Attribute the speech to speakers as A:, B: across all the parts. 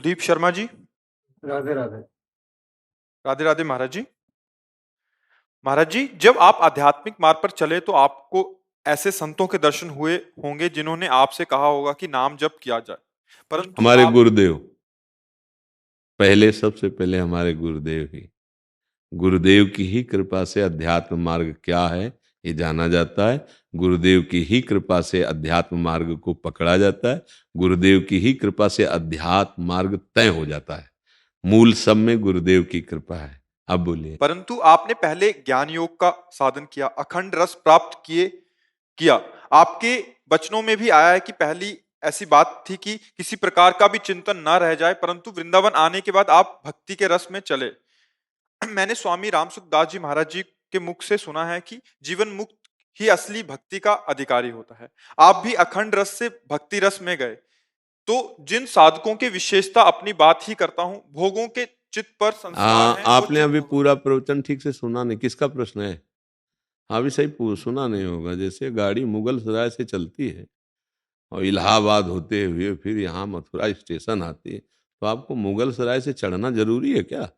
A: कुलदीप शर्मा जी।
B: राधे राधे।
A: राधे राधे महाराज जी। महाराज जी, जब आप आध्यात्मिक मार्ग पर चले तो आपको ऐसे संतों के दर्शन हुए होंगे जिन्होंने आपसे कहा होगा कि नाम जप किया जाए, परंतु
C: हमारे
A: आप
C: गुरुदेव, पहले सबसे पहले हमारे गुरुदेव ही, गुरुदेव की ही कृपा से अध्यात्म मार्ग क्या है ये जाना जाता है। गुरुदेव की ही कृपा से अध्यात्म मार्ग को पकड़ा जाता है। गुरुदेव की ही कृपा से अध्यात्म मार्ग तय हो जाता है। मूल सब में गुरुदेव की कृपा है। अब बोलिए।
A: परंतु आपने पहले ज्ञान योग का साधन किया, अखंड रस प्राप्त किया। आपके वचनों में भी आया है कि पहली ऐसी बात थी कि किसी प्रकार का भी चिंतन ना रह जाए, परंतु वृंदावन आने के बाद आप भक्ति के रस में चले। मैंने स्वामी रामसुखदास जी महाराज जी के मुख से सुना है कि जीवन मुक्त ही असली भक्ति का अधिकारी होता है। आप भी अखंड रस से भक्ति रस में गए। तो जिन साधकों के विशेषता अपनी बात ही करता हूं, भोगों के चित्त पर संस्कार हैं, वो
C: आपने
A: चित्त
C: अभी
A: भोग-
C: पूरा प्रवचन ठीक से सुना नहीं। किसका प्रश्न है? हाँ भी सही सुना नहीं होगा। जैसे गाड़ी मुगल सराय से चलती है और इलाहाबाद होते हुए फिर यहाँ मथुरा स्टेशन आती है, तो आपको मुगल सराय से चढ़ना जरूरी है क्या?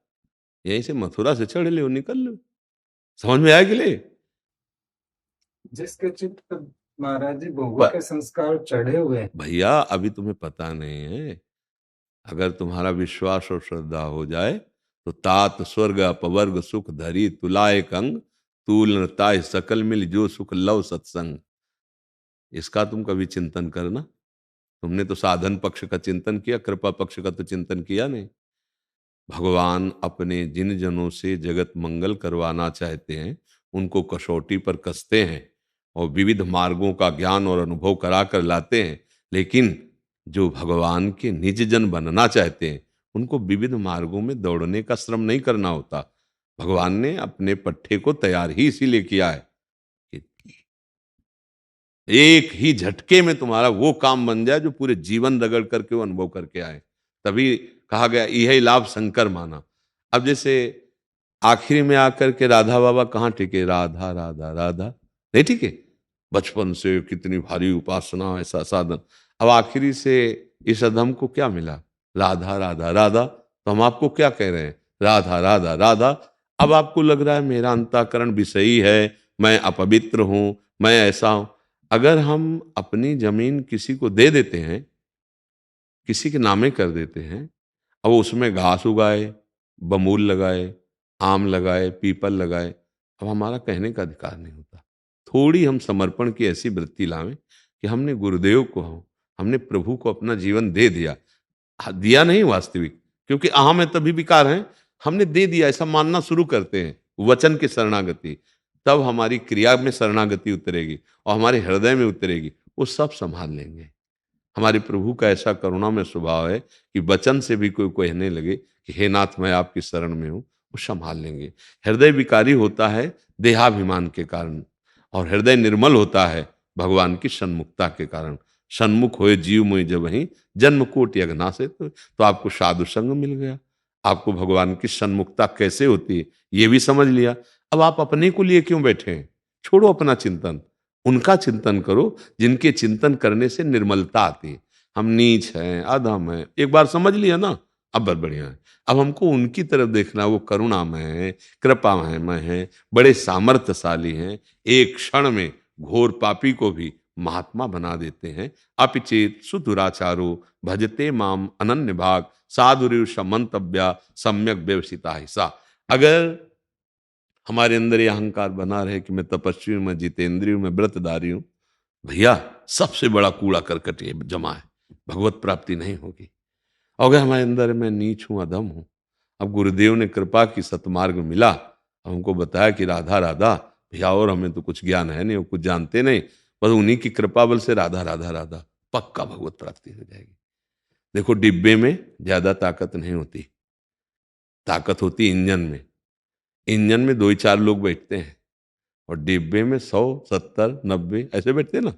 C: यहीं से मथुरा से चढ़ लो, निकल लो। समझ में आया कि नहीं?
B: जिसके चित्त महाराज जी भोगों के संस्कार चढ़े हुए हैं।
C: भैया अभी तुम्हें पता नहीं है। अगर तुम्हारा विश्वास और श्रद्धा हो जाए तो तात स्वर्ग अपवर्ग सुख धरी तुलाए कंग, तूल न ताय सकल मिल जो सुख लव सत्संग। इसका तुम कभी चिंतन करना। तुमने तो साधन पक्ष का चिंतन किया, कृपा पक्ष का तो चिंतन किया नहीं। भगवान अपने जिन जनों से जगत मंगल करवाना चाहते हैं उनको कसौटी पर कसते हैं और विविध मार्गों का ज्ञान और अनुभव करा कर लाते हैं। लेकिन जो भगवान के निज जन बनना चाहते हैं उनको विविध मार्गों में दौड़ने का श्रम नहीं करना होता। भगवान ने अपने पट्टे को तैयार ही इसीलिए किया है कि एक ही झटके में तुम्हारा वो काम बन जाए जो पूरे जीवन रगड़ करके वो अनुभव करके आए। तभी कहा गया यही लाभ शंकर माना। अब जैसे आखिरी में आकर के राधा बाबा कहाँ टिके? राधा राधा राधा नहीं टिके। बचपन से कितनी भारी उपासना, ऐसा साधन, अब आखिरी से इस अधम को क्या मिला? राधा राधा राधा। तो हम आपको क्या कह रहे हैं? राधा राधा राधा। अब आपको लग रहा है मेरा अंतःकरण विषयी है, मैं अपवित्र हूं, मैं ऐसा हूं। अगर हम अपनी जमीन किसी को दे देते हैं, किसी के नामे कर देते हैं, अब उसमें घास उगाए, बमूल लगाए, आम लगाए, पीपल लगाए, अब हमारा कहने का अधिकार नहीं होता। थोड़ी हम समर्पण की ऐसी वृत्ति लावें कि हमने गुरुदेव को, हमने प्रभु को अपना जीवन दे दिया। दिया नहीं वास्तविक, क्योंकि अहम में तभी विकार है। हमने दे दिया ऐसा मानना शुरू करते हैं, वचन की शरणागति, तब हमारी क्रिया में शरणागति उतरेगी और हमारे हृदय में उतरेगी। वो सब संभाल लेंगे। हमारे प्रभु का ऐसा करुणा में स्वभाव है कि वचन से भी कोई कहने लगे कि हे नाथ मैं आपकी शरण में हूं, वो संभाल लेंगे। हृदय विकारी होता है देहाभिमान के कारण, और हृदय निर्मल होता है भगवान की सन्मुखता के कारण। सन्मुख होए जीव मुझ जब वहीं जन्म कोटि अगना से, तो आपको साधु संग मिल गया। आपको भगवान की सन्मुखता कैसे होती है ये भी समझ लिया। अब आप अपने को लिए क्यों बैठे हैं? छोड़ो अपना चिंतन, उनका चिंतन करो जिनके चिंतन करने से निर्मलता आती है। हम नीच हैं, अधम हैं, एक बार समझ लिया ना, अब बहुत बढ़िया है। अब हमको उनकी तरफ देखना, वो करुणामय है, कृपामय है, बड़े सामर्थ्यशाली हैं, एक क्षण में घोर पापी को भी महात्मा बना देते हैं। अपिचेत सुदुराचारो भजते माम अनन्य भाग साधुरीष मंतव्या सम्यक व्यवसिता हिस्सा। अगर हमारे अंदर ये अहंकार बना रहे कि मैं तपस्वी हूं, मैं जितेंद्रिय हूं, मैं व्रतधारी हूं, भैया सबसे बड़ा कूड़ा करकट ये जमा है, भगवत प्राप्ति नहीं होगी। और अगर हमारे अंदर मैं नीच हूं, अधम हूं, अब गुरुदेव ने कृपा की सतमार्ग मिला, हमको बताया कि राधा राधा, भैया और हमें तो कुछ ज्ञान है नहीं, वो कुछ जानते नहीं, बस उन्हीं की कृपा बल से राधा राधा राधा, पक्का भगवत प्राप्ति हो जाएगी। देखो डिब्बे में ज्यादा ताकत नहीं होती, ताकत होती इंजन में। इंजन में 2 ही 4 लोग बैठते हैं और डिब्बे में 100 70 90 ऐसे बैठते हैं ना,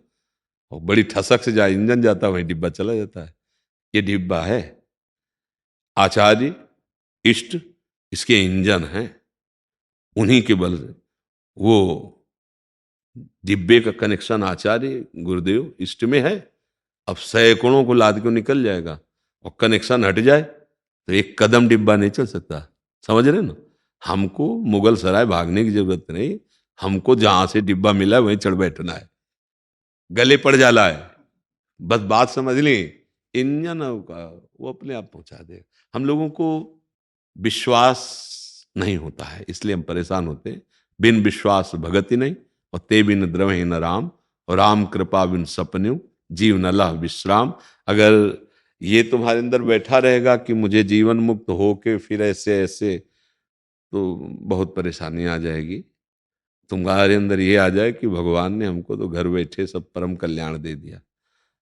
C: और बड़ी ठसक से जहाँ इंजन जाता है वहीं डिब्बा चला जाता है। ये डिब्बा है, आचार्य इष्ट इसके इंजन हैं, उन्हीं के बल से वो डिब्बे का कनेक्शन आचार्य गुरुदेव इष्ट में है। अब सैकड़ों को लाद के निकल जाएगा, और कनेक्शन हट जाए तो एक कदम डिब्बा नहीं चल सकता। समझ रहे ना? हमको मुगल सराय भागने की जरूरत नहीं, हमको जहां से डिब्बा मिला है वहीं चढ़ बैठना है, गले पड़ जाला है, बस बात समझ ली। इंजन का वो अपने आप पहुंचा देगा। हम लोगों को विश्वास नहीं होता है, इसलिए हम परेशान होते हैं। बिन विश्वास भगति नहीं, और ते बिन द्रवहि न राम, और राम कृपा बिन सपन्यु, जीव न लह विश्राम। अगर ये तुम्हारे अंदर बैठा रहेगा कि मुझे जीवन मुक्त होके फिर ऐसे ऐसे, तो बहुत परेशानी आ जाएगी। तुम्हारे अंदर ये आ जाए कि भगवान ने हमको तो घर बैठे सब परम कल्याण दे दिया।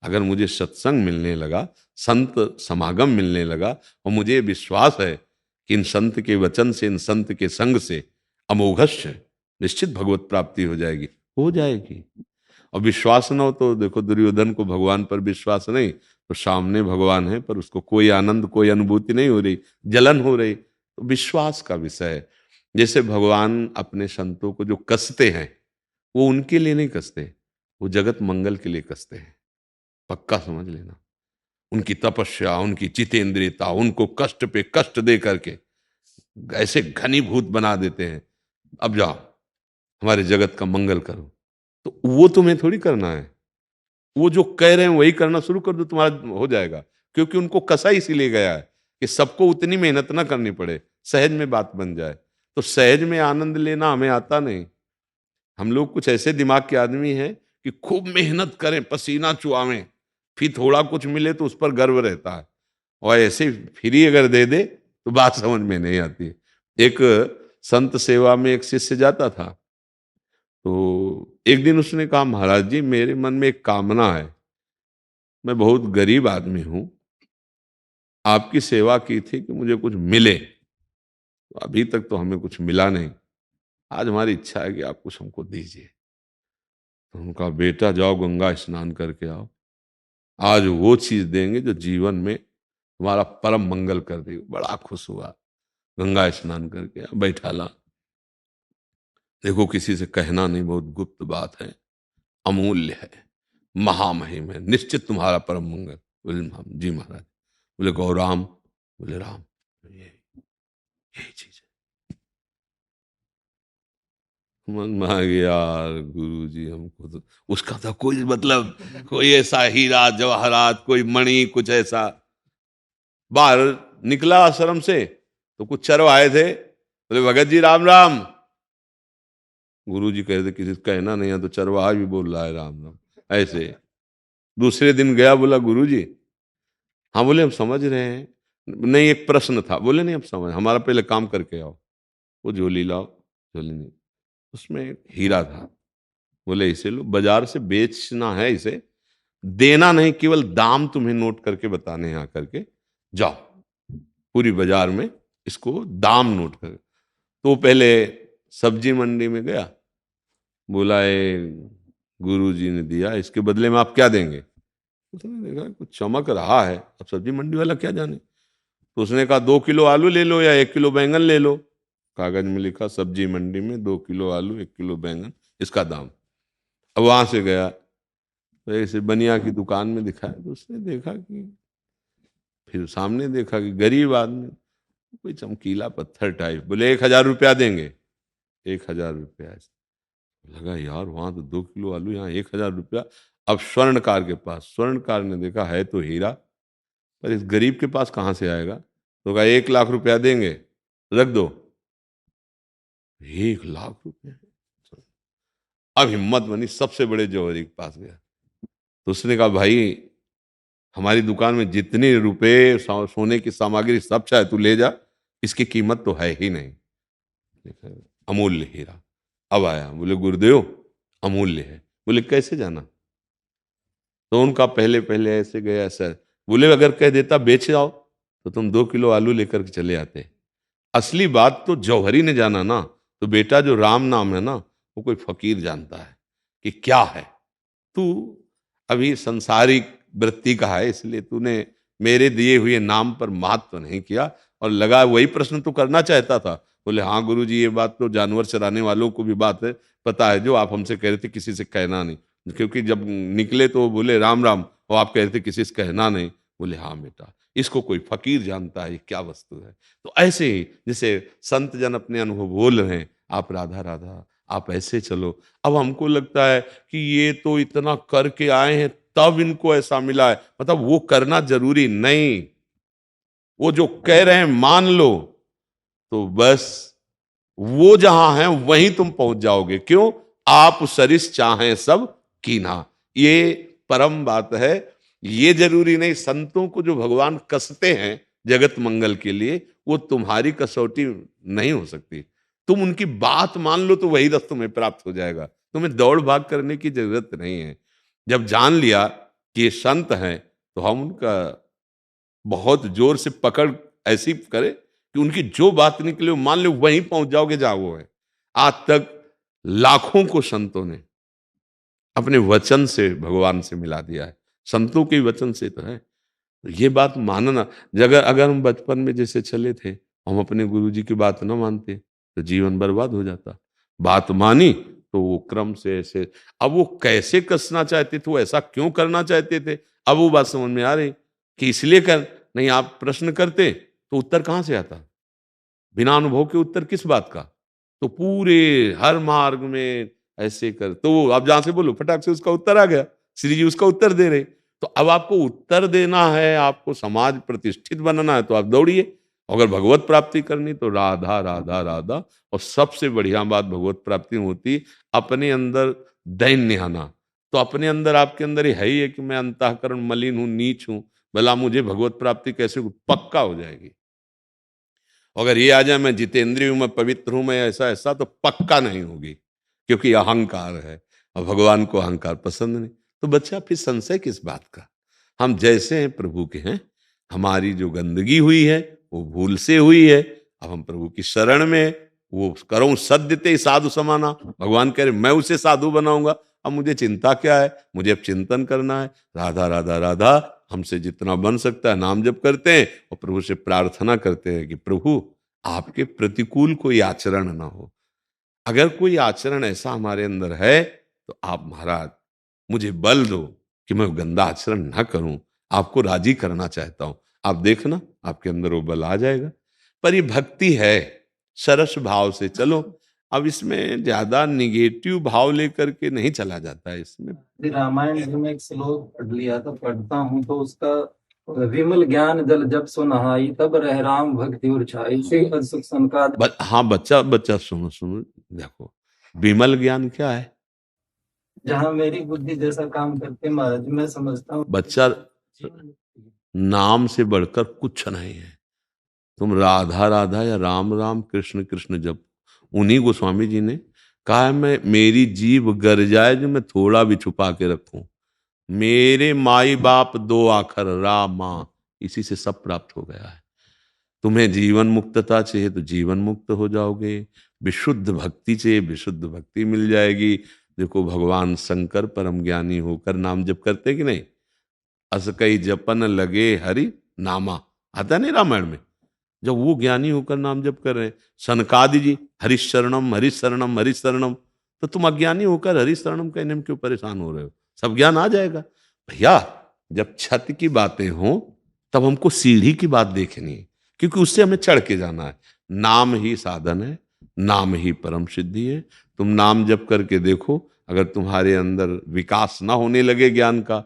C: अगर मुझे सत्संग मिलने लगा, संत समागम मिलने लगा, और मुझे विश्वास है कि इन संत के वचन से, इन संत के संग से अमोघस्य निश्चित भगवत प्राप्ति हो जाएगी, हो जाएगी। और विश्वास न हो तो देखो, दुर्योधन को भगवान पर विश्वास नहीं, तो सामने भगवान है पर उसको कोई आनंद, कोई अनुभूति नहीं हो रही, जलन हो रही। तो विश्वास का विषय है। जैसे भगवान अपने संतों को जो कसते हैं, वो उनके लिए नहीं कसते, वो जगत मंगल के लिए कसते हैं। पक्का समझ लेना। उनकी तपस्या, उनकी जितेंद्रियता, उनको कष्ट पे कष्ट दे करके ऐसे घनीभूत बना देते हैं, अब जाओ हमारे जगत का मंगल करो। तो वो तुम्हें थोड़ी करना है, वो जो कह रहे हैं वही करना शुरू कर दो, तुम्हारा हो जाएगा। क्योंकि उनको कसा इसीलिए गया है कि सबको उतनी मेहनत ना करनी पड़े, सहज में बात बन जाए। तो सहज में आनंद लेना हमें आता नहीं। हम लोग कुछ ऐसे दिमाग के आदमी हैं कि खूब मेहनत करें, पसीना चुआवें, फिर थोड़ा कुछ मिले तो उस पर गर्व रहता है, और ऐसे फ्री अगर दे दे तो बात समझ में नहीं आती है। एक संत सेवा में एक शिष्य जाता था, तो एक दिन उसने कहा, महाराज जी मेरे मन में एक कामना है, मैं बहुत गरीब आदमी हूं, आपकी सेवा की थी कि मुझे कुछ मिले, तो अभी तक तो हमें कुछ मिला नहीं, आज हमारी इच्छा है कि आप कुछ हमको दीजिए। तो उनका, बेटा जाओ गंगा स्नान करके आओ, आज वो चीज देंगे जो जीवन में तुम्हारा परम मंगल कर देगी। बड़ा खुश हुआ, गंगा स्नान करके बैठा ला। देखो किसी से कहना नहीं, बहुत गुप्त बात है, अमूल्य है, महामहिम है, निश्चित तुम्हारा परम मंगल। बोले जी महाराज। बोले गौराम। बोले राम। यही चीज है। मन में आ गया, यार गुरु जी हमको तो उसका था कोई मतलब, कोई ऐसा हीरा जवाहरात, कोई मणि, कुछ ऐसा। बाहर निकला आश्रम से तो कुछ चरव आए थे, बोले भगत जी राम राम। गुरु जी कह रहे थे किसी से कहना नहीं है, तो चरवाहा भी बोल रहा है राम राम ऐसे। दूसरे दिन गया, बोला गुरु जी। हाँ, बोले हम समझ रहे हैं, नहीं एक प्रश्न था। बोले नहीं, अब समझ, हमारा पहले काम करके आओ। वो झोली लाओ, झोली नहीं, उसमें एक हीरा था। बोले इसे लो, बाजार से बेचना है इसे, देना नहीं, केवल दाम तुम्हें नोट करके बताने हैं आकर के, जाओ पूरी बाजार में इसको दाम नोट कर। तो पहले सब्जी मंडी में गया, बोला गुरु जी ने दिया, इसके बदले में आप क्या देंगे? उसने देखा कुछ चमक रहा है, अब सब्जी मंडी वाला क्या जाने। तो उसने कहा 2 किलो आलू ले लो या 1 किलो बैंगन ले लो। कागज में लिखा सब्जी मंडी में 2 किलो आलू 1 किलो बैंगन, इसका दाम। अब वहां से गया तो ऐसे बनिया की दुकान में दिखाया, तो उसने देखा कि, फिर सामने देखा कि गरीब आदमी, कोई चमकीला पत्थर टाइप। बोले 1,000 रुपया देंगे। 1,000 रुपया। लगा यार वहां तो 2 किलो आलू, यहाँ 1,000 रुपया। अब स्वर्णकार के पास, स्वर्णकार ने देखा है तो हीरा, पर इस गरीब के पास कहां से आएगा, तो कहा 1,00,000 रुपया देंगे, रख दो। 1,00,000 रुपया। अब हिम्मत बनी, सबसे बड़े जौहरी के पास गया। तो उसने कहा भाई हमारी दुकान में जितने रुपए सोने की सामग्री सब चाहे तू ले जा, इसकी कीमत तो है ही नहीं, अमूल्य हीरा। अब आया, बोले गुरुदेव अमूल्य है। बोले कैसे जाना? तो उनका पहले पहले ऐसे गया सर। बोले अगर कह देता बेच जाओ तो तुम 2 किलो आलू लेकर के चले आते। असली बात तो जौहरी ने जाना ना, तो बेटा जो राम नाम है ना, वो कोई फकीर जानता है कि क्या है। तू अभी संसारिक वृत्ति का है, इसलिए तूने मेरे दिए हुए नाम पर महत्व नहीं किया। और लगा वही प्रश्न तो करना चाहता था। बोले हाँ गुरु जी, ये बात तो जानवर चराने वालों को भी बात है, पता है, जो आप हमसे कह रहे थे किसी से कहना नहीं। क्योंकि जब निकले तो बोले राम राम, और आप कह रहे थे किसी से कहना नहीं। बोले हाँ बेटा, इसको कोई फकीर जानता है ये क्या वस्तु है। तो ऐसे ही जैसे संत जन अपने अनुभव बोल रहे हैं, आप राधा राधा आप ऐसे चलो। अब हमको लगता है कि ये तो इतना करके आए हैं तब इनको ऐसा मिला है, मतलब वो करना जरूरी नहीं, वो जो कह रहे हैं मान लो, तो बस वो जहां है वहीं तुम पहुंच जाओगे। क्यों? आप सरिस चाहें सब कीन्हा, ये परम बात है। ये जरूरी नहीं, संतों को जो भगवान कसते हैं जगत मंगल के लिए, वो तुम्हारी कसौटी नहीं हो सकती। तुम उनकी बात मान लो तो वही रस तुम्हें प्राप्त हो जाएगा, तुम्हें दौड़ भाग करने की जरूरत नहीं है। जब जान लिया कि ये संत हैं तो हम उनका बहुत जोर से पकड़ ऐसी करे कि उनकी जो बात निकले वो मान लो, वहीं पहुंच जाओगे जहां वो है। आज तक लाखों को संतों ने अपने वचन से भगवान से मिला दिया है, संतों के वचन से तो है। तो ये बात मानना, अगर हम बचपन में जैसे चले थे, हम अपने गुरुजी की बात ना मानते तो जीवन बर्बाद हो जाता। बात मानी तो वो क्रम से ऐसे, अब वो कैसे कसना चाहते थे, वो ऐसा क्यों करना चाहते थे, अब वो बात समझ में आ रही कि इसलिए कर नहीं। आप प्रश्न करते तो उत्तर कहां से आता, बिना अनुभव के उत्तर किस बात का। तो पूरे हर मार्ग में ऐसे कर, तो आप जहां से बोलो फटाक से उसका उत्तर आ गया, श्री जी उसका उत्तर दे रहे। तो अब आपको उत्तर देना है, आपको समाज प्रतिष्ठित बनाना है, तो आप दौड़िए। अगर भगवत प्राप्ति करनी तो राधा राधा राधा। और सबसे बढ़िया बात भगवत प्राप्ति में होती, अपने अंदर दैन्य आना। तो अपने अंदर, आपके अंदर ही है ही है कि मैं अंतःकरण मलिन हूं, नीच हूं, भला मुझे भगवत प्राप्ति कैसे, पक्का हो जाएगी। अगर ये आ जाए मैं जितेंद्रिय हूं, मैं पवित्र हूं, मैं ऐसा ऐसा, तो पक्का नहीं होगी, क्योंकि अहंकार है और भगवान को अहंकार पसंद नहीं। तो बच्चा फिर संशय किस बात का, हम जैसे हैं प्रभु के हैं। हमारी जो गंदगी हुई है वो भूल से हुई है, अब हम प्रभु की शरण में, वो करो सद्यते साधु समाना, भगवान कह रहे मैं उसे साधु बनाऊंगा। अब मुझे चिंता क्या है, मुझे अब चिंतन करना है, राधा राधा राधा, हमसे जितना बन सकता है नाम जप करते हैं और प्रभु से प्रार्थना करते हैं कि प्रभु आपके प्रतिकूल कोई आचरण ना हो। अगर कोई आचरण ऐसा हमारे अंदर है तो आप महाराज मुझे बल दो कि मैं गंदा आचरण ना करूं, आपको राजी करना चाहता हूं। आप देखना आपके अंदर वो बल आ जाएगा। पर ये भक्ति है, सरस भाव से चलो। अब इसमें ज्यादा निगेटिव भाव लेकर के नहीं चला जाता है। इसमें
B: रामायण जी में एक श्लोक पढ़ लिया था, पढ़ता हूँ तो उसका, विमल ज्ञान जल जब सो नहाई, तब रह राम भक्ति और छाई, से सुख संकाद।
C: हाँ बच्चा बच्चा सुनो सुनो, देखो विमल ज्ञान क्या है।
B: जहाँ मेरी बुद्धि जैसा काम करते महाराज, मैं समझता हूँ
C: बच्चा, नाम से बढ़कर कुछ नहीं है। तुम राधा राधा या राम राम कृष्ण कृष्ण जप। उन्हीं गोस्वामी जी ने कहा है, मैं मेरी जीभ गर जाए जो मैं थोड़ा भी छुपा के रखूं, मेरे माई बाप दो आखर राम मां, इसी से सब प्राप्त हो गया है। तुम्हें जीवन मुक्तता चाहिए तो जीवन मुक्त हो जाओगे, विशुद्ध भक्ति चाहिए विशुद्ध भक्ति मिल जाएगी। देखो भगवान शंकर परम ज्ञानी होकर नाम जप करते कि नहीं, अस कई जपन लगे हरि नामा, आता नहीं रामायण में। जब वो ज्ञानी होकर नाम जप कर रहे हैं, सनकादि जी हरिशरणम हरिशरणम हरिशरणम, तो तुम अज्ञानी होकर हरिशरणम कहने में क्यों परेशान हो रहे हो, सब ज्ञान आ जाएगा। भैया जब छत की बातें हो तब हमको सीढ़ी की बात देखनी है, क्योंकि उससे हमें चढ़ के जाना है। नाम ही साधन है, नाम ही परम सिद्धि है। तुम नाम जप करके देखो, अगर तुम्हारे अंदर विकास ना होने लगे ज्ञान का,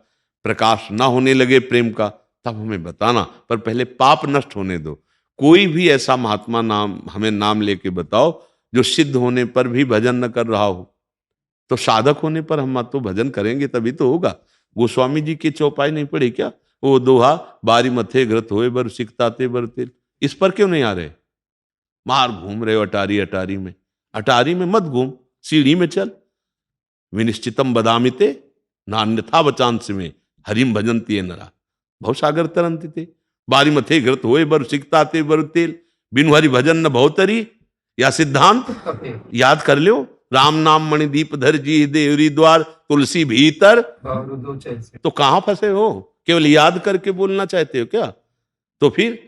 C: प्रकाश ना होने लगे प्रेम का, तब हमें बताना। पर पहले पाप नष्ट होने दो। कोई भी ऐसा महात्मा नाम हमें नाम लेके बताओ जो सिद्ध होने पर भी भजन न कर रहा हो। तो साधक होने पर हम तो भजन करेंगे तभी तो होगा। गोस्वामी जी की चौपाई नहीं पढ़ी क्या, वो दोहा बारी मथे ग्रत होए बर सिकताते बर तेल, इस पर क्यों नहीं आ रहे। मार घूम रहे हो अटारी अटारी में, अटारी में मत घूम, सीढ़ी में चल। विनिश्चितम बदामिते नान्यथा बचांस में हरिम भजंती नरा, भवसागर तरंती थे। बारी मथे घृत होए बर सिकताते बर तेल, बिनु हरि भजन न भवतरी, या सिद्धांत याद कर लो। राम नाम मणिदीप धर जी देवरी द्वार, तुलसी भीतर। तो कहां फंसे हो, केवल याद करके बोलना चाहते हो क्या। तो फिर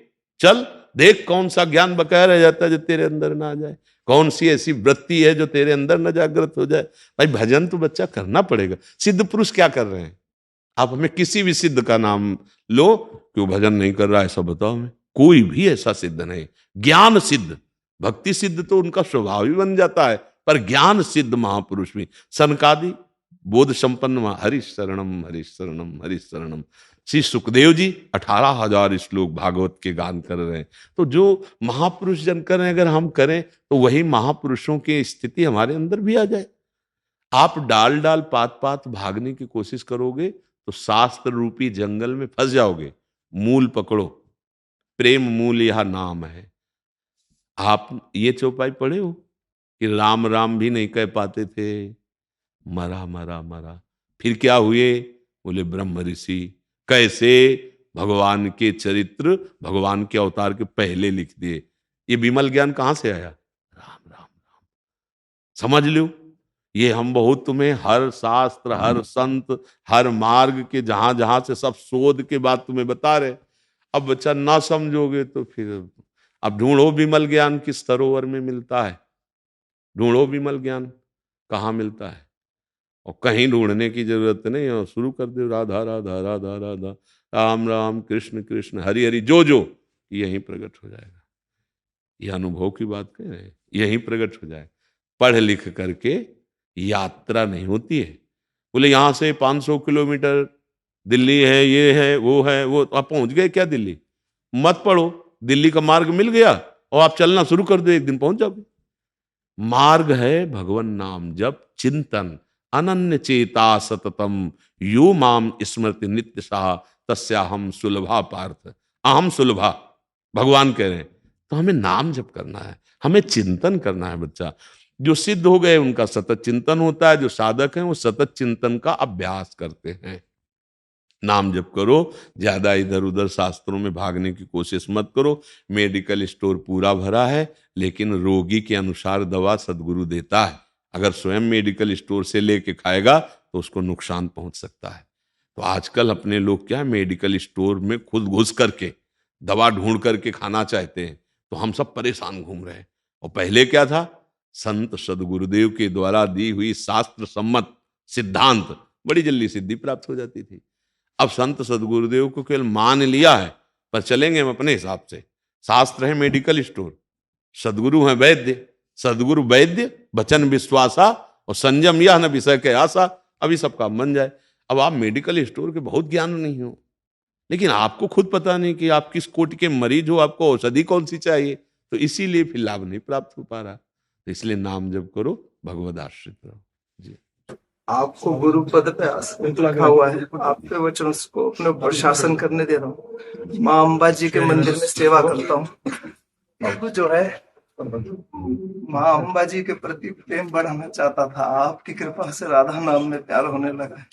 C: चल देख कौन सा ज्ञान बकाया रह जाता है जो तेरे अंदर ना आ जाए, कौन सी ऐसी वृत्ति है जो तेरे अंदर न जागृत हो जाए। भाई भजन तो बच्चा करना पड़ेगा। सिद्ध पुरुष क्या कर रहे हैं, आप हमें किसी भी सिद्ध का नाम लो कि वो भजन नहीं कर रहा, ऐसा बताओ हमें। कोई भी ऐसा सिद्ध नहीं। ज्ञान सिद्ध, भक्ति सिद्ध तो उनका स्वभाव ही बन जाता है, पर ज्ञान सिद्ध महापुरुष भी सनकादि बोध संपन्न हरीश शरणम हरीश शरणम हरीश शरणम। श्री सुखदेव जी 18,000 श्लोक भागवत के गान कर रहे हैं। तो जो महापुरुष जन कर रहे हैं, अगर हम करें तो वही महापुरुषों की स्थिति हमारे अंदर भी आ जाए। आप डाल डाल पात पात भागने की कोशिश करोगे तो शास्त्र रूपी जंगल में फंस जाओगे। मूल पकड़ो, प्रेम मूल यह नाम है। आप ये चौपाई पढ़े हो कि राम राम भी नहीं कह पाते थे, मरा मरा मरा, फिर क्या हुए? बोले ब्रह्म ऋषि। कैसे? भगवान के चरित्र भगवान के अवतार के पहले लिख दिए। ये विमल ज्ञान कहां से आया? राम राम राम। समझ लो, ये हम बहुत तुम्हें हर शास्त्र, हर संत, हर मार्ग के जहां जहां से सब शोध के बाद तुम्हें बता रहे। अब बच्चा ना समझोगे तो फिर अब ढूंढो विमल ज्ञान किस सरोवर में मिलता है। ढूंढो विमल ज्ञान कहाँ मिलता है, और कहीं ढूंढने की जरूरत नहीं, और शुरू कर दो राधा राधा राधा राधा, राम राम कृष्ण कृष्ण हरि हरि, जो जो यहीं प्रकट हो जाएगा। यह अनुभव की बात कह रहे हैं, यहीं प्रकट हो जाए। पढ़ लिख करके यात्रा नहीं होती है। बोले यहां से 500 किलोमीटर दिल्ली है, ये है वो है वो, तो आप पहुंच गए क्या दिल्ली? मत पढ़ो, दिल्ली का मार्ग मिल गया और आप चलना शुरू कर दो, एक दिन पहुंच जाओगे। मार्ग है भगवन नाम जप चिंतन, अनन्य चेता सततम, यो माम स्मृति नित्य सा तस्याहम सुलभा पार्थ। अहम सुलभा भगवान कह रहे हैं। तो हमें नाम जप करना है, हमें चिंतन करना है। बच्चा जो सिद्ध हो गए उनका सतत चिंतन होता है, जो साधक हैं वो सतत चिंतन का अभ्यास करते हैं। नाम जप करो, ज्यादा इधर उधर शास्त्रों में भागने की कोशिश मत करो। मेडिकल स्टोर पूरा भरा है, लेकिन रोगी के अनुसार दवा सदगुरु देता है। अगर स्वयं मेडिकल स्टोर से लेके खाएगा तो उसको नुकसान पहुंच सकता है। तो आजकल अपने लोग क्या है, मेडिकल स्टोर में खुद घुस करके दवा ढूंढ करके खाना चाहते हैं, तो हम सब परेशान घूम रहे हैं। और पहले क्या था, संत सदगुरुदेव के द्वारा दी हुई शास्त्र सम्मत सिद्धांत बड़ी जल्दी सिद्धि प्राप्त हो जाती थी। अब संत सदगुरुदेव को केवल मान लिया है, पर चलेंगे हम अपने हिसाब से। शास्त्र है मेडिकल स्टोर, सदगुरु है वैद्य। सदगुरु वैद्य वचन विश्वासा और संयम यह न विषय के आशा, अभी सब काम बन जाए। अब आप मेडिकल स्टोर के बहुत ज्ञान नहीं हो, लेकिन आपको खुद पता नहीं कि आप किस कोटि के मरीज हो, आपको औषधि कौन सी चाहिए, तो इसीलिए फिर लाभ नहीं प्राप्त हो पा रहा। तो इसलिए नाम जप करो, भगवद आश्रित रहो। जी,
D: आपको गुरु पद पे आसन रखा हुआ है, आपके वचन को अपने ऊपर शासन करने दे रहा हूँ। माँ अम्बा जी के मंदिर में सेवा करता हूँ। अब जो है माँ अम्बा जी के प्रति प्रेम बढ़ाना चाहता था, आपकी कृपा से राधा नाम में प्यार होने लगा।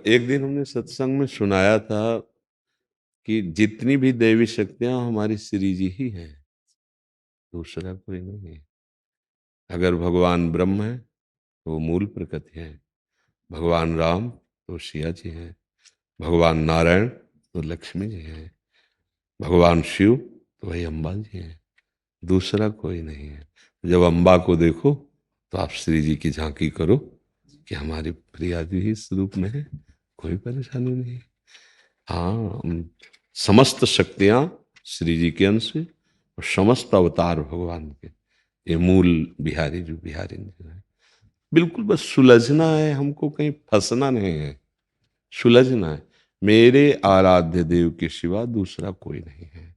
C: एक दिन हमने सत्संग में सुनाया था कि जितनी भी दैवी शक्तियां हमारी श्री जी ही है, दूसरा कोई नहीं है। अगर भगवान ब्रह्म है तो वो मूल प्रकृति है, भगवान राम तो सिया जी है, भगवान नारायण तो लक्ष्मी जी है, भगवान शिव तो वही अम्बा जी है, दूसरा कोई नहीं है। जब अम्बा को देखो तो आप श्री जी की झांकी करो कि हमारी प्रिया जी ही इस रूप में है, कोई परेशानी नहीं। हाँ, समस्त शक्तियां श्री जी के अंश है और समस्त अवतार भगवान के। ये मूल बिहारी जो बिहारी जो है, बिल्कुल बस सुलझना है, हमको कहीं फंसना नहीं है, सुलझना है। मेरे आराध्य देव के सिवा दूसरा कोई नहीं है।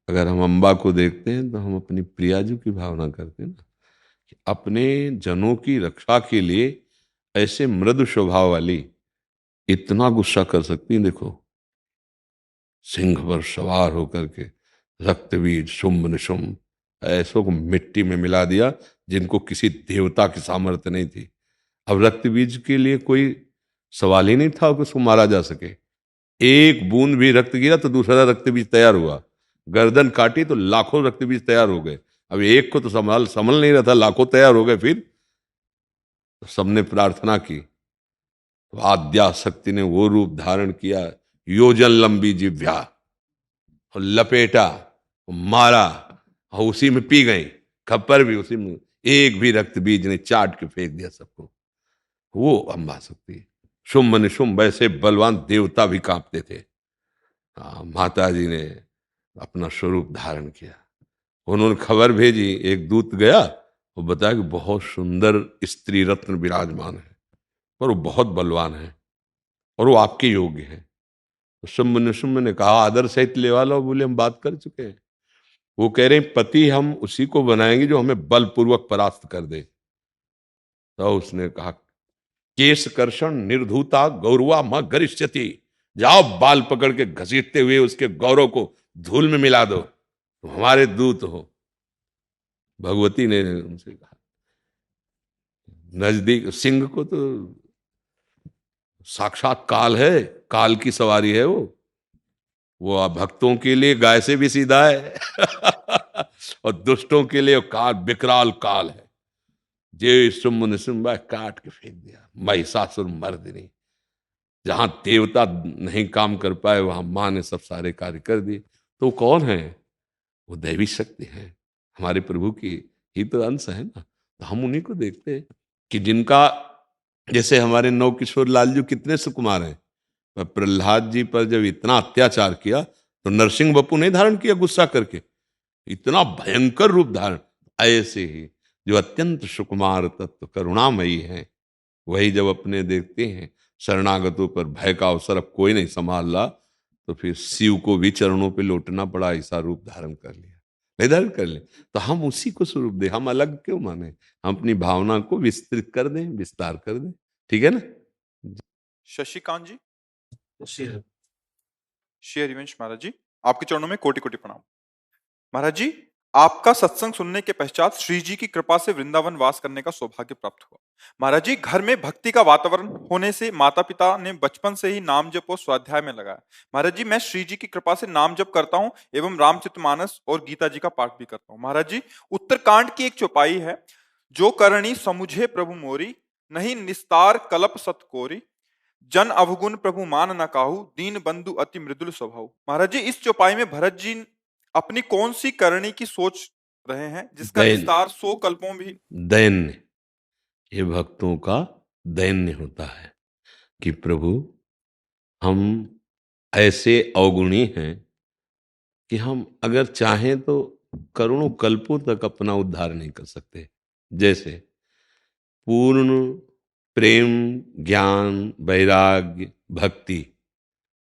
C: अगर हम अम्बा को देखते हैं तो हम अपनी प्रियाजू की भावना करते हैं ना, कि अपने जनों की रक्षा के लिए ऐसे मृदु स्वभाव वाली इतना गुस्सा कर सकती हैं। देखो, सिंह पर सवार होकर के रक्तबीज शुंभ निशुंभ ऐसों को मिट्टी में मिला दिया जिनको किसी देवता की सामर्थ्य नहीं थी। अब रक्तबीज के लिए कोई सवाल ही नहीं था कि उसको मारा जा सके। एक बूंद भी रक्त गिरा तो दूसरा रक्तबीज तैयार हुआ, गर्दन काटी तो लाखों रक्तबीज तैयार हो गए। अब एक को तो संभल नहीं रहा था, लाखों तैयार हो गए। फिर तो सबने प्रार्थना की तो आद्या शक्ति ने वो रूप धारण किया, योजन लंबी जिह्वा, और लपेटा और मारा और उसी में पी गई खप्पर भी, उसी में एक भी रक्त बीज ने चाट के फेंक दिया सबको। वो अम्बा शक्ति शुंभ निशुंभ ऐसे बलवान देवता भी कांपते थे। माता जी ने अपना स्वरूप धारण किया। उन्होंने खबर भेजी, एक दूत गया, वो बताया कि बहुत सुंदर स्त्री रत्न विराजमान है और वो बहुत बलवान है और वो आपके योग्य है। तो शुंभ निशुंभ ने कहा आदर सहित ले वालो, बोले हम बात कर चुके हैं। वो कह रहे हैं पति हम उसी को बनाएंगे जो हमें बलपूर्वक परास्त कर दे। तो उसने कहा केश कर्षण निर्धूता गौरवा म गरिष्यति, जाओ बाल पकड़ के घसीटते हुए उसके गौरव को धूल में मिला दो, तुम हमारे दूत हो। भगवती ने उनसे कहा नजदीक सिंह को तो साक्षात काल है, काल की सवारी है वो भक्तों के लिए गाय से भी सीधा है और दुष्टों के लिए काल विकराल काल है। जे शुंभ निशुंभ काट के फेंक दिया। महिषासुर मर्दिनी, जहां देवता नहीं काम कर पाए वहां मां ने सब सारे कार्य कर दिए। तो वो कौन है? वो दैवी शक्ति है, हमारे प्रभु की ही तो अंश है ना। तो हम उन्हीं को देखते हैं कि जिनका, जैसे हमारे नौ किशोर लाल जी कितने सुकुमार हैं, पर प्रहलाद जी पर जब इतना अत्याचार किया तो नरसिंह बप्पू नहीं धारण किया गुस्सा करके, इतना भयंकर रूप धारण। ऐसे ही जो अत्यंत सुकुमार तत्व करुणामयी है, वही जब अपने देखते हैं शरणागतों पर भय का अवसर अब कोई नहीं संभाल रहा, तो फिर शिव को भी चरणों पे लौटना पड़ा, ऐसा रूप धारण कर लिया। नहीं धारण कर ले तो हम उसी को स्वरूप दे, हम अलग क्यों माने? हम अपनी भावना को विस्तृत कर दें, विस्तार कर दें, ठीक है ना।
A: शशिकांत जी,
B: शेर
A: श्री हरिवंश महाराज जी, आपके चरणों में कोटि कोटि प्रणाम। महाराज जी, आपका सत्संग सुनने के पश्चात श्री जी की कृपा से वृंदावन वास करने का सौभाग्य प्राप्त हुआ। महाराज जी, घर में भक्ति का वातावरण होने से माता पिता ने बचपन से ही नाम जप और स्वाध्याय में लगाया। महाराज जी, मैं श्री जी की कृपा से नाम जप करता हूँ एवं रामचरितमानस और गीता जी का पाठ भी करता हूँ। महाराज जी, उत्तरकांड की एक चौपाई है, जो करणी समुझे प्रभु मोरी, नहीं निस्तार कलप सतकोरी, जन अवगुण प्रभु मान न काहू, दीन बंधु अति मृदुल स्वभाव। महाराज जी, इस चौपाई में भरत जी अपनी कौन सी करनी की सोच रहे हैं जिसका
C: दैन्य।
A: विस्तार 100 कल्पों भी?
C: दैन्य, ये भक्तों का दैन्य होता है कि प्रभु हम ऐसे अवगुणी हैं कि हम अगर चाहें तो करोड़ों कल्पों तक अपना उद्धार नहीं कर सकते। जैसे पूर्ण प्रेम, ज्ञान, वैराग्य, भक्ति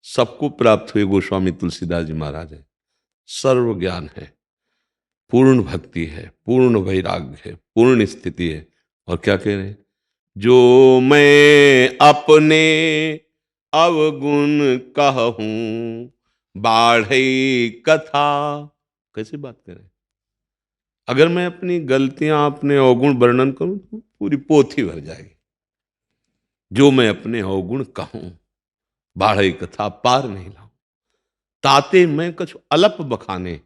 C: सबको प्राप्त हुए गोस्वामी तुलसीदास जी महाराज है। सर्व ज्ञान है, पूर्ण भक्ति है, पूर्ण वैराग्य है, पूर्ण स्थिति है। और क्या कह रहे हैं? जो मैं अपने अवगुण कहूं बाढ़ई कथा। कैसे बात करें? अगर मैं अपनी गलतियां, अपने अवगुण वर्णन करूं तो पूरी पोथी भर जाएगी। जो मैं अपने अवगुण कहूं बाढ़ई कथा पार नहीं लाऊं, ताते मैं कुछ अलप बखाने।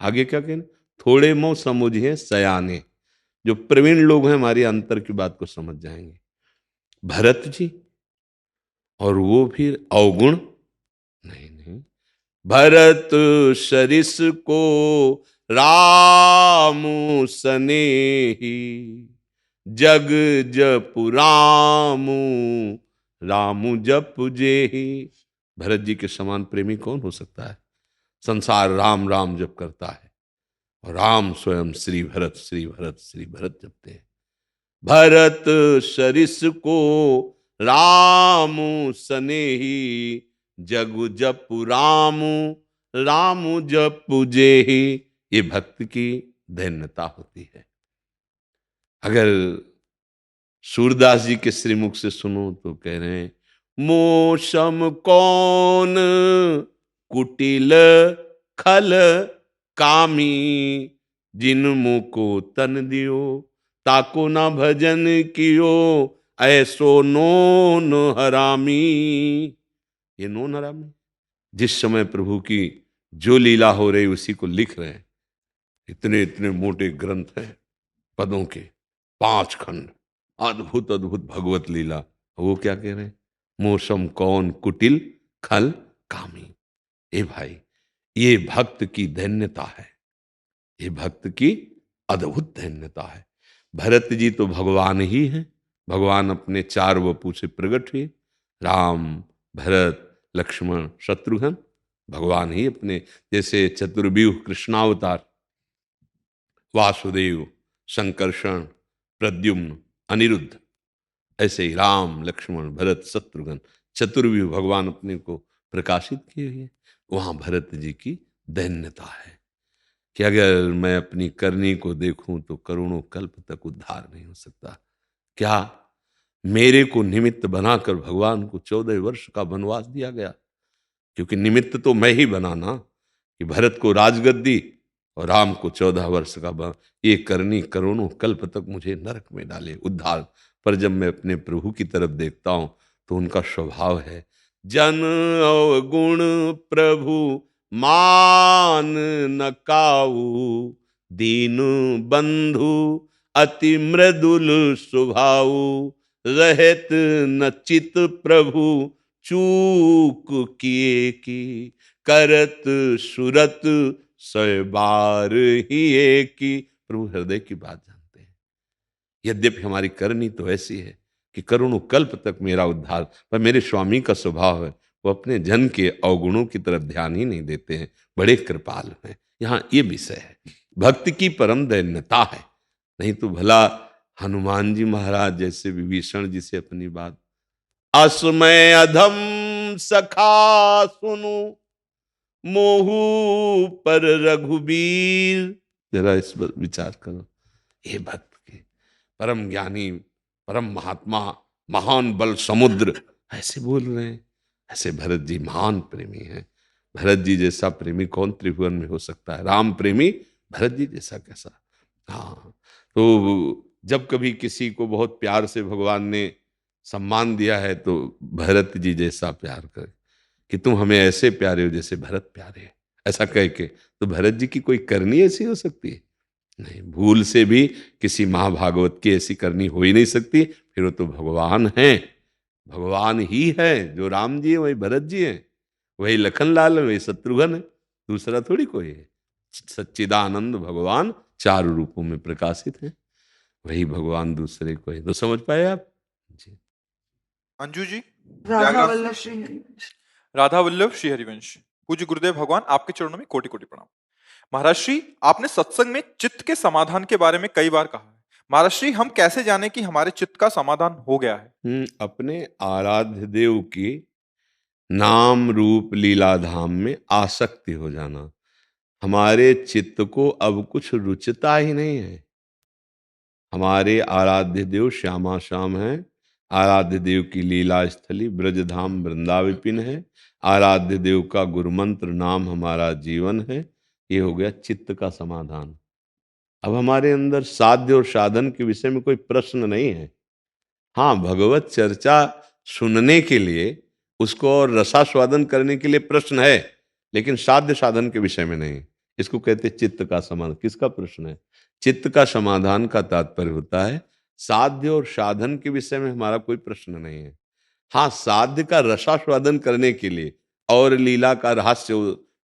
C: आगे क्या कहना? थोड़े मोह समुझे सयाने। जो प्रवीण लोग हैं हमारे अंतर की बात को समझ जाएंगे। भरत जी, और वो फिर अवगुण नहीं। भरत सरिस को रामु सनेही, जग जपु रामु रामु जपु जेही। भरत जी के समान प्रेमी कौन हो सकता है? संसार राम राम जप करता है और राम स्वयं श्री भरत श्री भरत श्री भरत जपते हैं। भरत सरिस को रामु सनेही, जगु जपु रामु रामु जपु जेही। ये भक्त की दैन्यता होती है। अगर सूरदास जी के श्रीमुख से सुनो तो कह रहे हैं, मोसम कौन कुटिल खल कामी, जिन मुको तन दियो ताको ना भजन कियो, ऐसो नोन हरामी। ये नोन हरामी जिस समय प्रभु की जो लीला हो रही उसी को लिख रहे हैं। इतने इतने मोटे ग्रंथ हैं पदों के, 5 खंड, अद्भुत अद्भुत भगवत लीला। वो क्या कह रहे हैं? मौसम कौन कुटिल खल कामी। ए भाई, ये भक्त की दैन्यता है, ये भक्त की अद्भुत दैन्यता है। भरत जी तो भगवान ही हैं। भगवान अपने 4 वपु से प्रकट हुए, राम, भरत, लक्ष्मण, शत्रुघ्न भगवान ही अपने, जैसे चतुर्व्यूह कृष्णावतार, वासुदेव, संकर्षण, प्रद्युम्न, अनिरुद्ध, ऐसे ही राम, लक्ष्मण, भरत, शत्रुघ्न चतुर्व्यूह भगवान अपने को प्रकाशित किए हुए। वहां भरत जी की दैन्यता है कि अगर मैं अपनी करनी को देखूं तो करोड़ों कल्प तक उद्धार नहीं हो सकता। क्या मेरे को निमित्त बनाकर भगवान को 14 वर्ष का वनवास दिया गया? क्योंकि निमित्त तो मैं ही बना ना, कि भरत को राजगद्दी और राम को 14 वर्ष का ये करनी करोड़ों कल्प तक मुझे नरक में डाले उद्धार। पर जब मैं अपने प्रभु की तरफ देखता हूं तो उनका स्वभाव है जन अवगुण प्रभु मान न काऊ, दीन बंधु अति मृदुल स्वभाव, रहत न चित प्रभु चूक किए की, करत सुरत सय बार ही की। प्रभु हृदय की बात जानते हैं। यद्यपि हमारी करनी तो ऐसी है कि करोड़ों कल्प तक मेरा उद्धार, पर मेरे स्वामी का स्वभाव है वो अपने जन के अवगुणों की तरफ ध्यान ही नहीं देते हैं, बड़े कृपाल हैं। यहाँ ये विषय है, भक्ति की परम दैन्यता है। नहीं तो भला हनुमान जी महाराज जैसे विभीषण जी से अपनी बात, असमय अधम सखा सुनु, मोहू पर रघुबीर। जरा इस पर विचार करो। ये भक्त के परम ज्ञानी, परम महात्मा, महान बल समुद्र ऐसे बोल रहे हैं। ऐसे भरत जी महान प्रेमी हैं। भरत जी जैसा प्रेमी कौन त्रिभुवन में हो सकता है? राम प्रेमी भरत जी जैसा कैसा? हाँ, तो जब कभी किसी को बहुत प्यार से भगवान ने सम्मान दिया है तो भरत जी जैसा प्यार करे कि तुम हमें ऐसे प्यारे हो जैसे भरत प्यारे है, ऐसा कह के। तो भरत जी की कोई करनी ऐसी हो सकती है? नहीं, भूल से भी किसी महाभागवत की ऐसी करनी हो ही नहीं सकती। फिर वो तो भगवान हैं, भगवान ही है। जो राम जी है वही भरत जी हैं, वही लखनलाल है, वही शत्रुघ्न है, दूसरा थोड़ी कोई है। सच्चिदानंद भगवान चार रूपों में प्रकाशित है, वही भगवान दूसरे को है। तो समझ पाए आप जी?
A: अंजू जी,
E: राधा वल्लभ श्री हरिवंश।
A: राधा वल्लभ श्री हरिवंश। पूज्य गुरुदेव भगवान, आपके चरणों में कोटि कोटि प्रणाम। महाराज श्री, आपने सत्संग में चित्त के समाधान के बारे में कई बार कहा है। महाराज श्री, हम कैसे जाने कि हमारे चित्त का समाधान हो गया है?
C: अपने आराध्य देव की नाम रूप लीला धाम में आसक्ति हो जाना। हमारे चित्त को अब कुछ रुचता ही नहीं है। हमारे आराध्य देव श्यामा श्याम है, आराध्य देव की लीला स्थली ब्रजधाम वृंदाविपिन है, आराध्य देव का गुरुमंत्र नाम हमारा जीवन है। ये हो गया चित्त का समाधान। अब हमारे अंदर साध्य और साधन के विषय में कोई प्रश्न नहीं है। हाँ, भगवत चर्चा सुनने के लिए, उसको और रसास्वादन करने के लिए प्रश्न है, लेकिन साध्य साधन के विषय में नहीं। इसको कहते चित्त का समाधान। किसका प्रश्न है? चित्त का समाधान का तात्पर्य होता है साध्य और साधन के विषय में हमारा कोई प्रश्न नहीं है। हाँ, साध्य का रसास्वादन करने के लिए और लीला का रहस्य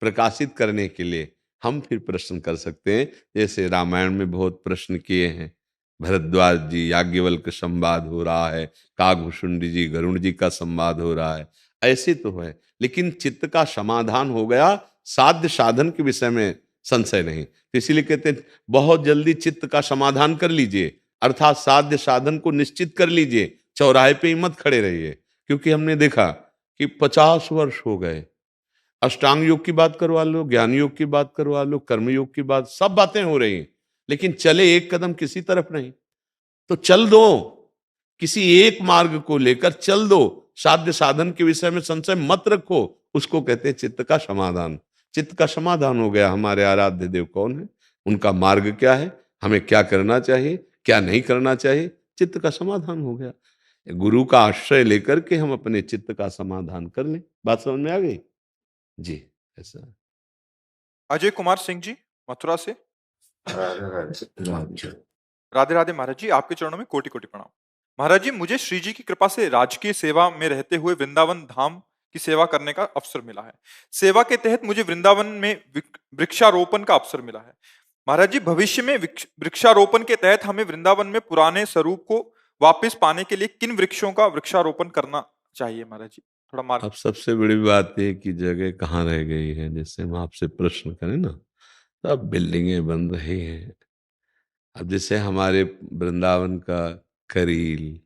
C: प्रकाशित करने के लिए हम फिर प्रश्न कर सकते हैं। जैसे रामायण में बहुत प्रश्न किए हैं, भरद्वाज जी याज्ञवल्क्य संवाद हो रहा है, काकभूषुंडी जी गरुण जी का संवाद हो रहा है, ऐसे तो है। लेकिन चित्त का समाधान हो गया, साध्य साधन के विषय में संशय नहीं। तो इसीलिए कहते हैं बहुत जल्दी चित्त का समाधान कर लीजिए, अर्थात साध्य साधन को निश्चित कर लीजिए, चौराहे पे ही मत खड़े रहिए। क्योंकि हमने देखा कि 50 वर्ष हो गए, अष्टांग योग की बात करवा लो, ज्ञान योग की बात करवा लो, कर्म योग की बात, सब बातें हो रही हैं, लेकिन चले एक कदम किसी तरफ नहीं। तो चल दो, किसी एक मार्ग को लेकर चल दो, साध्य साधन के विषय में संशय मत रखो। उसको कहते हैं चित्त का समाधान। चित्त का समाधान हो गया। हमारे आराध्य देव कौन है, उनका मार्ग क्या है, हमें क्या करना चाहिए, क्या नहीं करना चाहिए, चित्त का समाधान हो गया। गुरु का आश्रय लेकर के हम अपने चित्त का समाधान कर लें। बात समझ में आ गई जी? ऐसा।
A: अजय कुमार सिंह जी, मथुरा से। राधे राधे महाराज जी, आपके चरणों में कोटि कोटि प्रणाम। महाराज जी, मुझे श्री जी की कृपा से राजकीय सेवा में रहते हुए वृंदावन धाम की सेवा करने का अवसर मिला है। सेवा के तहत मुझे वृंदावन में वृक्षारोपण का अवसर मिला है। महाराज जी, भविष्य में वृक्षारोपण के तहत हमें वृंदावन में पुराने स्वरूप को वापस पाने के लिए किन वृक्षों का वृक्षारोपण करना चाहिए महाराज जी, थोड़ा मार्ग।
C: अब सबसे बड़ी बात यह कि जगह कहाँ रह गई है। जैसे हम आपसे प्रश्न करें ना, तो अब बिल्डिंगें बन रही हैं। अब जैसे हमारे वृंदावन का करील,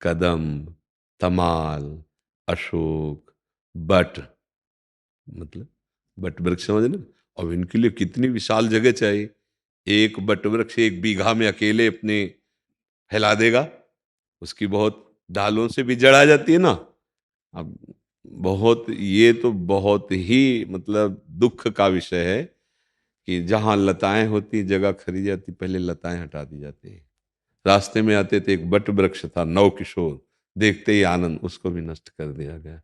C: कदम, तमाल, अशोक, बट, मतलब बट वृक्ष समझ ना, अब इनके लिए कितनी विशाल जगह चाहिए। एक बट वृक्ष 1 बीघा में अकेले अपने फैला देगा। उसकी बहुत डालों से भी जड़ आ जाती है ना। अब बहुत, ये तो बहुत ही मतलब दुख का विषय है कि जहां लताएं होती जगह खरी जाती, पहले लताएं हटा दी जाती है। रास्ते में आते थे, एक बट वृक्ष था, नव किशोर, देखते ही आनंद, उसको भी नष्ट कर दिया गया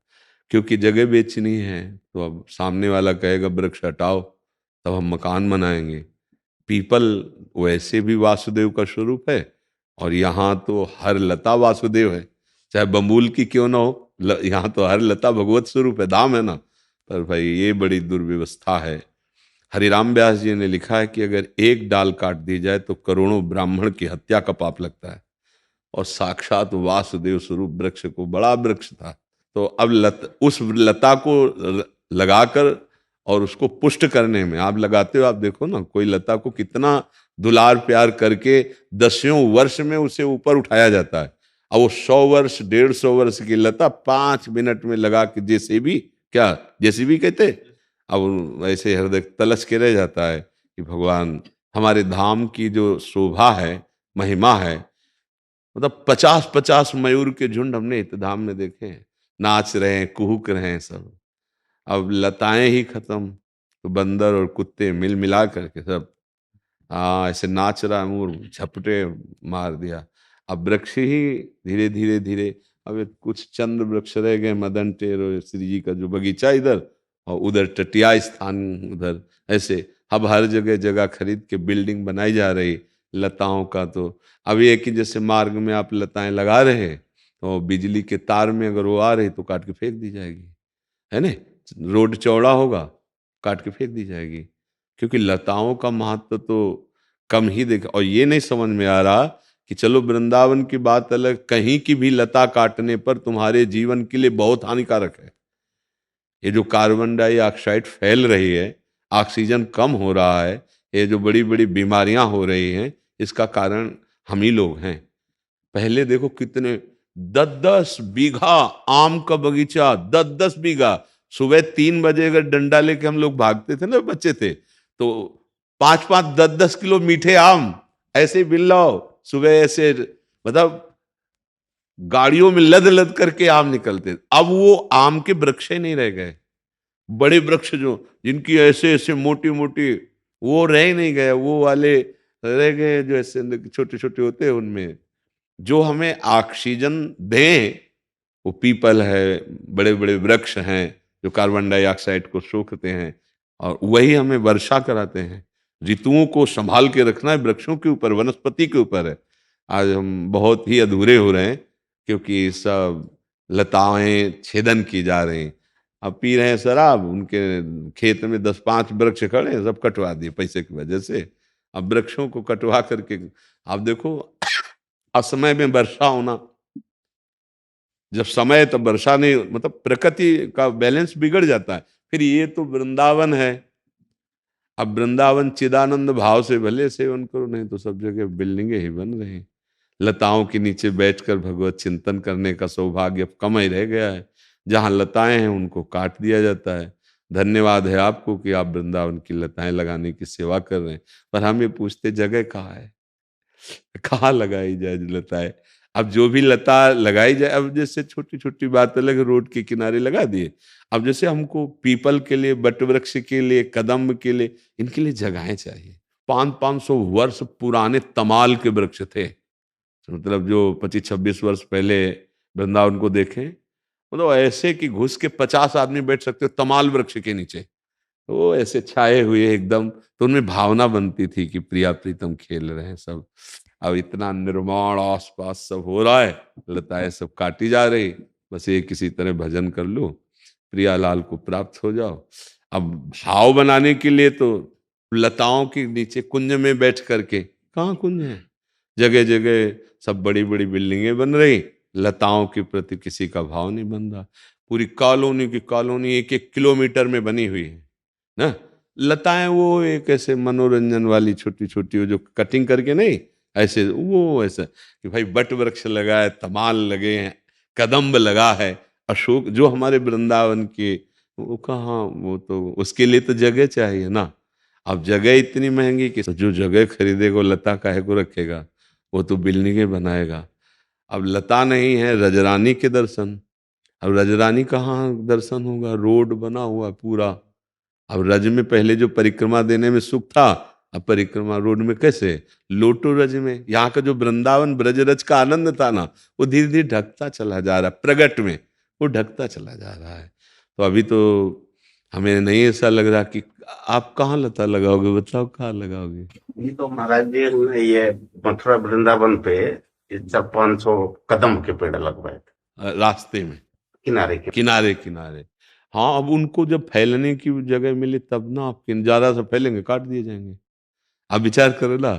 C: क्योंकि जगह बेचनी है। तो अब सामने वाला कहेगा वृक्ष हटाओ, तब हम मकान बनाएंगे। पीपल वैसे भी वासुदेव का स्वरूप है, और यहाँ तो हर लता वासुदेव है, चाहे बम्बूल की क्यों ना हो। यहाँ तो हर लता भगवत स्वरूप है, धाम है ना। पर भाई ये बड़ी दुर्व्यवस्था है। हरिराम व्यास जी ने लिखा है कि अगर एक डाल काट दी जाए तो करोड़ों ब्राह्मण की हत्या का पाप लगता है। और साक्षात वासुदेव स्वरूप वृक्ष को, बड़ा वृक्ष था, तो अब उस लता को लगाकर और उसको पुष्ट करने में, आप लगाते हो, आप देखो ना, कोई लता को कितना दुलार प्यार करके 10वें वर्ष में उसे ऊपर उठाया जाता है। अब वो 100 वर्ष 150 वर्ष की लता 5 मिनट में लगा के, जेसीबी, क्या जेसीबी कहते, अब ऐसे हृदय तलस के रह जाता है कि भगवान, हमारे धाम की जो शोभा है, महिमा है, मतलब 50-50 मयूर के झुंड हमने इत धाम में देखे हैं, नाच रहे हैं, कुहुक रहे हैं सब। अब लताएं ही खत्म, तो बंदर और कुत्ते मिल मिला करके सब ऐसे नाच रहा है, मुंह झपटे मार दिया। अब वृक्ष ही धीरे धीरे धीरे, अब ये कुछ चंद वृक्ष रह गए, मदन टेर और श्री जी का जो बगीचा इधर, और उधर टटिया स्थान उधर, ऐसे अब हर जगह जगह खरीद के बिल्डिंग बनाई जा रही लताओं का। तो अब ये कि जैसे मार्ग में आप लताएं लगा रहे हैं, तो बिजली के तार में अगर वो आ रही तो काट के फेंक दी जाएगी, है ना। रोड चौड़ा होगा, काट के फेंक दी जाएगी, क्योंकि लताओं का महत्व तो कम ही देख। और ये नहीं समझ में आ रहा कि चलो वृंदावन की बात अलग, कहीं की भी लता काटने पर तुम्हारे जीवन के लिए बहुत हानिकारक है। ये जो कार्बन डाइऑक्साइड फैल रही है, ऑक्सीजन कम हो रहा है, ये जो बड़ी बड़ी बीमारियां हो रही हैं, इसका कारण हम ही लोग हैं। पहले देखो कितने 10-10 बीघा आम का बगीचा, 10-10 बीघा। सुबह 3 बजे अगर डंडा लेके हम लोग भागते थे ना, बच्चे थे, तो 5-5 10-10 किलो मीठे आम ऐसे ही बिल लाओ सुबह, ऐसे मतलब गाड़ियों में लद लद करके आम निकलते। अब वो आम के वृक्ष ही नहीं रह गए। बड़े वृक्ष जो, जिनकी ऐसे ऐसे मोटी मोटी, वो रह ही नहीं गए। वो वाले रह गए जो ऐसे छोटे छोटे होते हैं। उनमें जो हमें ऑक्सीजन दें, वो पीपल है, बड़े बड़े वृक्ष हैं जो कार्बन डाइऑक्साइड को सोखते हैं, और वही हमें वर्षा कराते हैं। ऋतुओं को संभाल के रखना है वृक्षों के ऊपर, वनस्पति के ऊपर है। आज हम बहुत ही अधूरे हो रहे हैं, क्योंकि सब लताएं छेदन की जा रही हैं। अब पी रहे हैं शराब, उनके खेत में 10-5 वृक्ष खड़े हैं, सब कटवा दिए पैसे की वजह से। अब वृक्षों को कटवा करके आप देखो, असमय में वर्षा होना, जब समय तब वर्षा नहीं, मतलब प्रकृति का बैलेंस बिगड़ जाता है। फिर ये तो वृंदावन है। अब वृंदावन चिदानंद भाव से भले सेवन करो, नहीं तो सब जगह बिल्डिंगें ही बन रही हैं। लताओं के नीचे बैठकर भगवत चिंतन करने का सौभाग्य अब कम ही रह गया है। जहां लताएं हैं उनको काट दिया जाता है। धन्यवाद है आपको कि आप वृंदावन की लताएं लगाने की सेवा कर रहे हैं, पर हम ये पूछते जगह कहाँ है, कहाँ लगाई जाए लताएं। अब जो भी लता लगाई जाए, अब जैसे छोटी छोटी बात अलग, रोड के किनारे लगा दिए। अब जैसे हमको पीपल के लिए, बट वृक्ष के लिए, कदम के लिए, इनके लिए जगहें चाहिए। 500-500 वर्ष पुराने तमाल के वृक्ष थे, मतलब जो 25-26 वर्ष पहले वृंदावन को देखें, मतलब ऐसे कि घुस के 50 आदमी बैठ सकते हो तमाल वृक्ष के नीचे। तो वो ऐसे छाए हुए एकदम, तो उनमें भावना बनती थी कि प्रिया प्रीतम खेल रहे हैं सब। अब इतना निर्माण आसपास सब हो रहा है, लताएं सब काटी जा रही, बस ये किसी तरह भजन कर लो, प्रियालाल को प्राप्त हो जाओ। अब भाव बनाने के लिए तो लताओं के नीचे कुंज में बैठ करके, कहाँ कुंज है, जगह जगह सब बड़ी बड़ी बिल्डिंगें बन रही, लताओं के प्रति किसी का भाव नहीं बन रहा। पूरी कॉलोनी की कॉलोनी 1-1 किलोमीटर में बनी हुई है ना। लताएं वो एक ऐसे मनोरंजन वाली छोटी छोटी, वो जो कटिंग करके नहीं, ऐसे वो ऐसा कि भाई बट वृक्ष लगा है, तमाल लगे हैं, कदम्ब लगा है, अशोक, जो हमारे वृंदावन के, वो कहाँ, वो तो उसके लिए तो जगह चाहिए ना। अब जगह इतनी महंगी कि जो जगह खरीदेगा लता काहे को रखेगा, वो तो बिल्डिंगें बनाएगा। अब लता नहीं है, रजरानी के दर्शन। अब रजरानी कहाँ दर्शन होगा, रोड बना हुआ है पूरा। अब रज में पहले जो परिक्रमा देने में सुख था, अब परिक्रमा रोड में कैसे, लोटो रज में। यहाँ का जो वृंदावन ब्रज रज का आनंद था ना, वो धीरे धीरे ढकता चला जा रहा है, प्रगट में वो ढकता चला जा रहा है। तो अभी तो हमें नहीं ऐसा लग रहा कि आप कहाँ लता लगाओगे, बताओ कहाँ लगाओगे।
F: ये तो महाराज जी ने ये मथुरा वृंदावन पे 400-500 कदम के पेड़ लगवाए थे
C: रास्ते में,
F: किनारे के।
C: किनारे किनारे। हाँ, अब उनको जब फैलने की जगह मिले तब ना, आप ज्यादा से फैलेंगे काट दिए जाएंगे। आप विचार करो ना,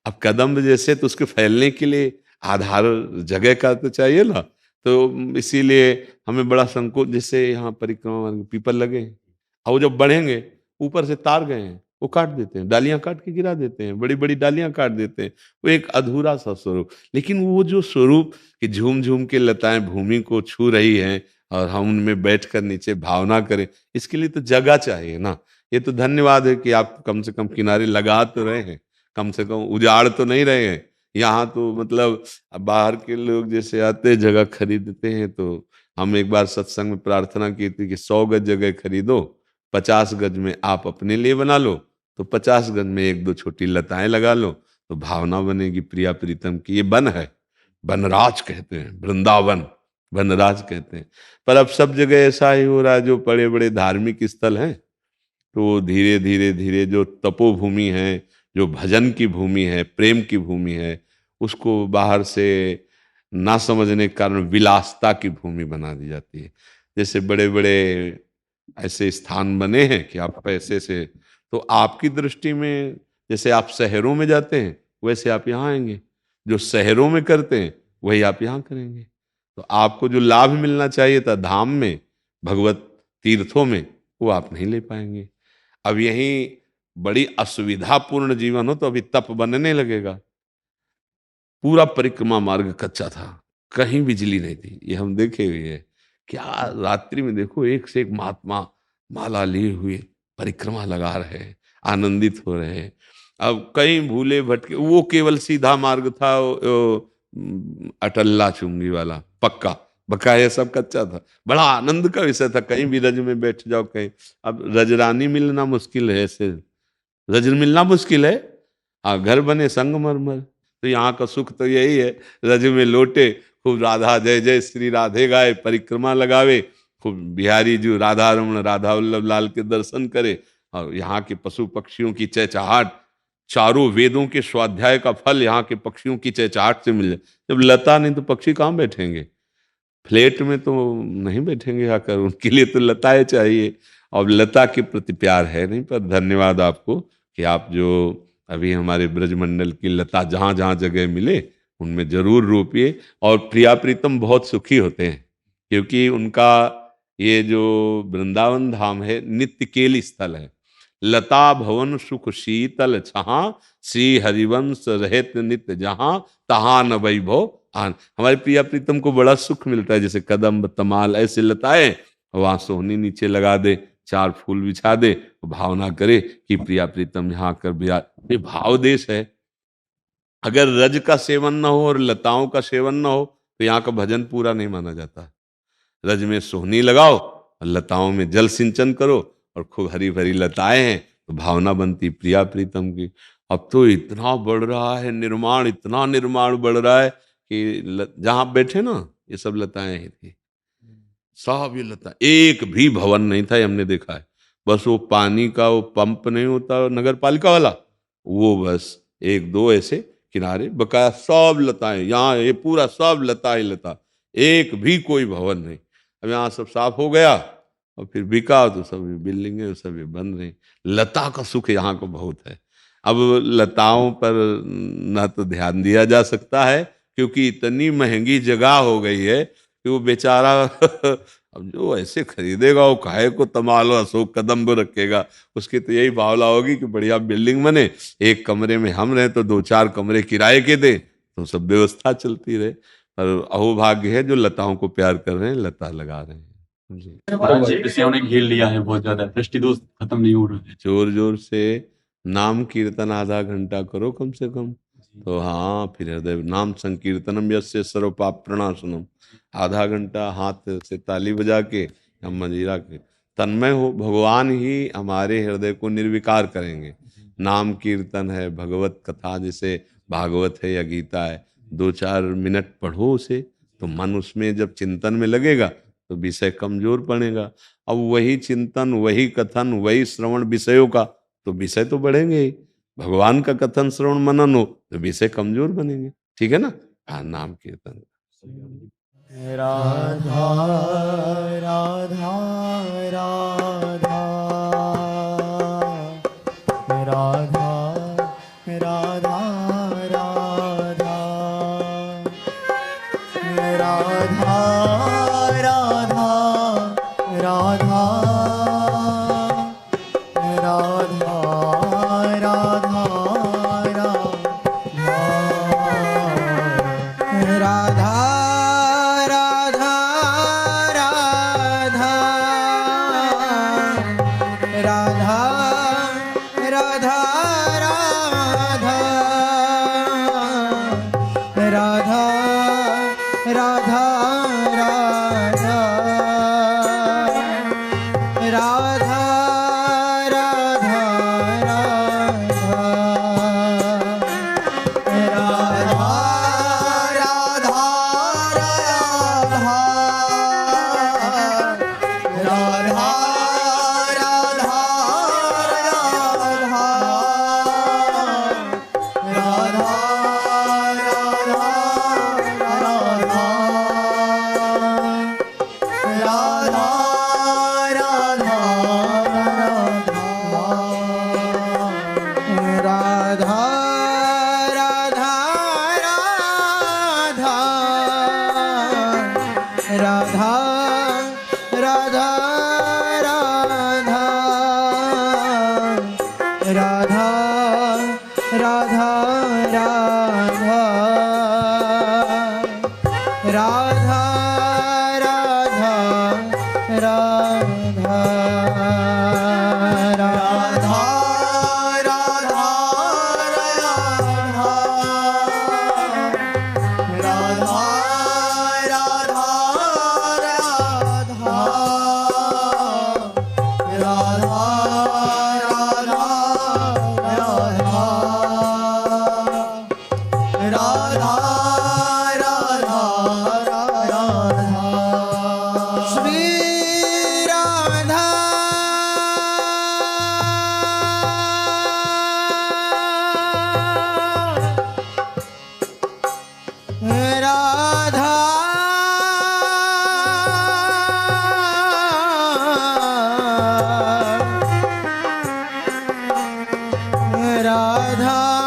C: अब कदम जैसे, तो उसके फैलने के लिए आधार जगह का तो चाहिए ना। तो इसीलिए हमें बड़ा संकोच, जैसे यहाँ परिक्रमा मार्ग पीपल लगे हैं, और वो जब बढ़ेंगे, ऊपर से तार गए हैं, वो काट देते हैं, डालियां काट के गिरा देते हैं, बड़ी बड़ी डालियां काट देते हैं। वो एक अधूरा सा स्वरूप। लेकिन वो जो स्वरूप कि झूम झूम के लताएं भूमि को छू रही हैं और हम उनमें बैठकर नीचे भावना करें, इसके लिए तो जगह चाहिए ना। ये तो धन्यवाद है कि आप कम से कम किनारे लगा तो रहे हैं, कम से कम उजाड़ तो नहीं रहे हैं। यहाँ तो मतलब बाहर के लोग जैसे आते जगह खरीदते हैं, तो हम एक बार सत्संग में प्रार्थना की थी कि 100 गज जगह खरीदो, 50 गज में आप अपने लिए बना लो, तो 50 गज में 1-2 छोटी लताएं लगा लो, तो भावना बनेगी प्रिया प्रीतम की। ये वन है, वनराज कहते हैं, वृंदावन वनराज कहते हैं। पर अब सब जगह ऐसा ही हो रहा है, जो बड़े बड़े धार्मिक स्थल हैं, तो धीरे धीरे धीरे जो तपोभूमि है, जो भजन की भूमि है, प्रेम की भूमि है, उसको बाहर से ना समझने के कारण विलासता की भूमि बना दी जाती है। जैसे बड़े बड़े ऐसे स्थान बने हैं कि आप पैसे से, तो आपकी दृष्टि में जैसे आप शहरों में जाते हैं, वैसे आप यहाँ आएंगे। जो शहरों में करते हैं वही आप यहाँ करेंगे। तो आपको जो लाभ मिलना चाहिए था धाम में, भगवत तीर्थों में, वो आप नहीं ले पाएंगे। अब यही बड़ी असुविधापूर्ण जीवन हो तो अभी तप बनने लगेगा। पूरा परिक्रमा मार्ग कच्चा था, कहीं बिजली नहीं थी, ये हम देखे हुए हैं। क्या रात्रि में देखो, एक से एक महात्मा माला लिए हुए परिक्रमा लगा रहे हैं, आनंदित हो रहे हैं। अब कहीं भूले भटके, वो केवल सीधा मार्ग था, अटल्ला चुंगी वाला पक्का, बकाया सब कच्चा था। बड़ा आनंद का विषय था, कहीं भी रज में बैठ जाओ कहीं। अब रजरानी मिलना मुश्किल है, ऐसे रज मिलना मुश्किल है। घर बने संगमरमर, तो यहाँ का सुख तो यही है, रज में लोटे, खूब राधा जय जय श्री राधे गाए, परिक्रमा लगावे, खूब बिहारी जी राधा रमण राधा वल्लभ लाल के दर्शन करे, और यहाँ के पशु पक्षियों की चहचहाट, चारों वेदों के स्वाध्याय का फल यहाँ के पक्षियों की चहचहाट से मिले। जब लता नहीं तो पक्षी कहाँ बैठेंगे, फ्लैट में तो नहीं बैठेंगे आकर, उनके लिए तो लताएं चाहिए। और लता के प्रति प्यार है नहीं। पर धन्यवाद आपको कि आप जो अभी हमारे ब्रजमंडल की लता जहाँ जहाँ जगह मिले उनमें जरूर रोपिए। और प्रिया प्रीतम बहुत सुखी होते हैं, क्योंकि उनका ये जो वृंदावन धाम है नित्य केली स्थल है। लता भवन सुख शीतल छहा, श्री हरिवंश रहत नित्य जहां, तहां न वैभव आन। हमारे प्रिया प्रीतम को बड़ा सुख मिलता है, जैसे कदम्ब तमाल ऐसे लताएं, वहां सोहनी नीचे लगा दे, 4 फूल बिछा दे, भावना करे कि प्रिया प्रीतम यहाँ कर बिराज। ये भाव देश है। अगर रज का सेवन न हो और लताओं का सेवन न हो तो यहाँ का भजन पूरा नहीं माना जाता। रज में सोहनी लगाओ और लताओं में जल सिंचन करो, और खूब हरी भरी लताएं हैं तो भावना बनती प्रिया प्रीतम की। अब तो इतना बढ़ रहा है निर्माण, इतना निर्माण बढ़ रहा है कि जहां बैठे ना ये सब लताएं ही थी, सब ये लता, एक भी भवन नहीं था, ये हमने देखा है। बस वो पानी का वो पंप नहीं होता नगर पालिका वाला, वो बस 1-2 ऐसे किनारे, बकाया सब लताएं, यहाँ ये पूरा सब लता ही लता, एक भी कोई भवन नहीं। अब यहाँ सब साफ हो गया और फिर बिका तो सब बिल्डिंगें सब बन रही। लता का सुख यहाँ को बहुत है। अब लताओं पर न तो ध्यान दिया जा सकता है क्योंकि इतनी महंगी जगह हो गई है कि वो बेचारा अब जो ऐसे खरीदेगा वो काहे को तमाल और अशोक कदम को रखेगा। उसकी तो यही भावना होगी कि बढ़िया बिल्डिंग बने, एक कमरे में हम रहे तो 2-4 कमरे किराए के दे, तो सब व्यवस्था चलती रहे। पर अहोभाग्य है जो लताओं को प्यार कर रहे हैं, लता लगा रहे हैं जी।
G: महाराज जी विषयों ने घेर लिया है बहुत ज्यादा, दृष्टि दोष खत्म नहीं हो रहा है।
C: जोर जोर से नाम कीर्तन आधा घंटा करो कम से कम, तो हाँ फिर हृदय नाम संकीर्तनम यस्य सर्व पाप प्रणाशनम, आधा घंटा हाथ से ताली बजा के हम मंजीरा के तन्मय हो, भगवान ही हमारे हृदय को निर्विकार करेंगे। नाम कीर्तन है, भगवत कथा जैसे भागवत है या गीता है, 2-4 मिनट पढ़ो उसे, तो मन उसमें जब चिंतन में लगेगा तो विषय कमजोर पड़ेगा। अब वही चिंतन, वही कथन, वही श्रवण विषयों का, तो विषय तो बढ़ेंगे ही। भगवान का कथन श्रवण मनन हो तो विषय कमजोर बनेंगे। ठीक है ना? हाँ, नाम कीर्तन।
H: राधा राधा राधा राधा राधा राधा राधा राधा राधा राधा राधा राधा राधा